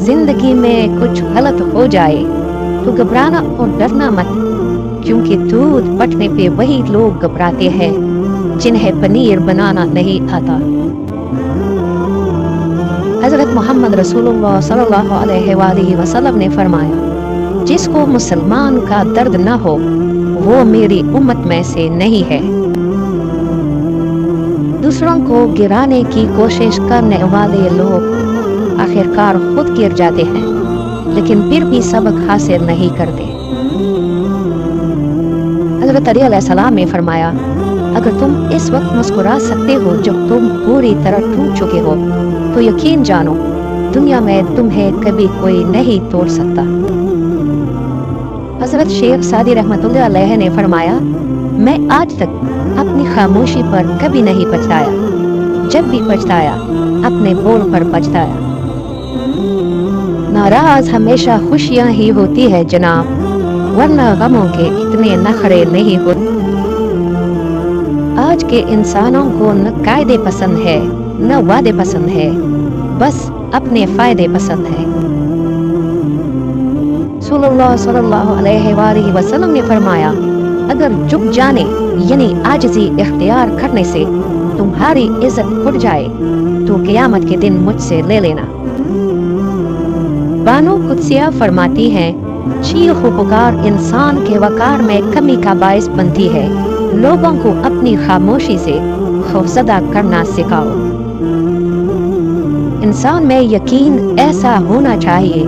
जिंदगी में कुछ गलत हो जाए तो घबराना और डरना मत, क्योंकि दूध फटने पे वही लोग घबराते हैं जिन्हें पनीर बनाना नहीं आता। हजरत मोहम्मद रसूलुल्लाह सल्लल्लाहु अलैहि वसल्लम ने फरमाया, जिसको मुसलमान का दर्द न हो वो मेरी उम्मत में से नहीं है। दूसरों को गिराने की कोशिश करने वाले लोग आखिरकार खुद गिर जाते हैं, लेकिन फिर भी सबक हासिल नहीं करते। हजरत अली अलैहिस्सलाम ने फरमाया, अगर तुम इस वक्त मुस्कुरा सकते हो जब तुम पूरी तरह टूट चुके हो, तो यकीन जानो दुनिया में तुम्हें कभी कोई नहीं तोड़ सकता। हजरत शेख सादी रहमतुल्लाह अलैह ने फरमाया, मैं आज तक अपनी खामोशी पर कभी नहीं पछताया, जब भी पछताया अपने बोल पर पछताया। नाराज हमेशा खुशियां ही होती है जनाब, वरना गमों के इतने नखरे नहीं होते। आज के इंसानों को न कायदे पसंद है न वादे पसंद है, बस अपने फायदे पसंद है। सल्लल्लाहु अलैहि वसल्लम ने फरमाया, अगर झुक जाने यानी आजिज़ी इख्तियार करने से तुम्हारी इज्जत उठ जाए तो क़यामत के दिन मुझसे ले लेना। बानो कुदसिया फरमाती हैं, चीख पुकार इंसान के वकार में कमी का बायस बनती है। लोगों को अपनी खामोशी से खौफजदा करना सिखाओ। इंसान में यकीन ऐसा होना चाहिए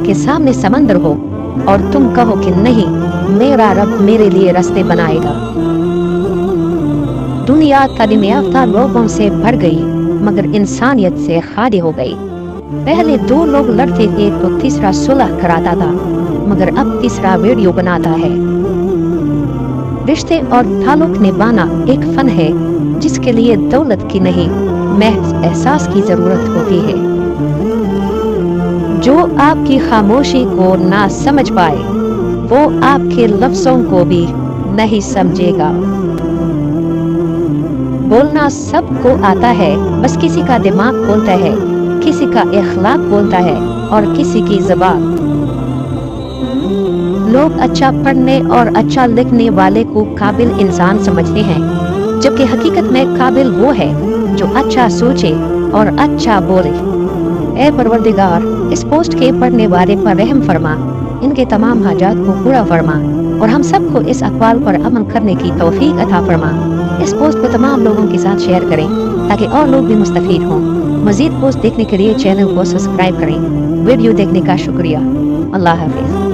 कि सामने समंदर हो और तुम कहो कि नहीं, मेरा रब मेरे लिए रास्ते बनाएगा। दुनिया तालीम याफ्ता लोगों से भर गई मगर इंसानियत से खाली हो गई। पहले दो लोग लड़ते थे तो तीसरा सुलह कराता था, मगर अब तीसरा वीडियो बनाता है। रिश्ते और ताल्लुक निभाना एक फन है जिसके लिए दौलत की नहीं महज एहसास की जरूरत होती है। जो आपकी खामोशी को ना समझ पाए वो आपके लफ्जों को भी नहीं समझेगा। बोलना सबको आता है, बस किसी का दिमाग बोलता है, किसी का इखलाक बोलता है और किसी की ज़बान। लोग अच्छा पढ़ने और अच्छा लिखने वाले को काबिल इंसान समझते हैं, जबकि हकीकत में काबिल वो है जो अच्छा सोचे और अच्छा बोले। ऐ परवरदिगार, इस पोस्ट के पढ़ने वाले पर रहम फरमा, इनके तमाम हाजात को पूरा फरमा और हम सबको इस अक़वाल पर अमल करने की तौफीक अता फरमा। इस पोस्ट को तमाम लोगों के साथ शेयर करें ताकि और लोग भी मुस्तफीद हों। मज़ीद पोस्ट देखने के लिए चैनल को सब्सक्राइब करें। वीडियो देखने का शुक्रिया। अल्लाह हाफ़िज़।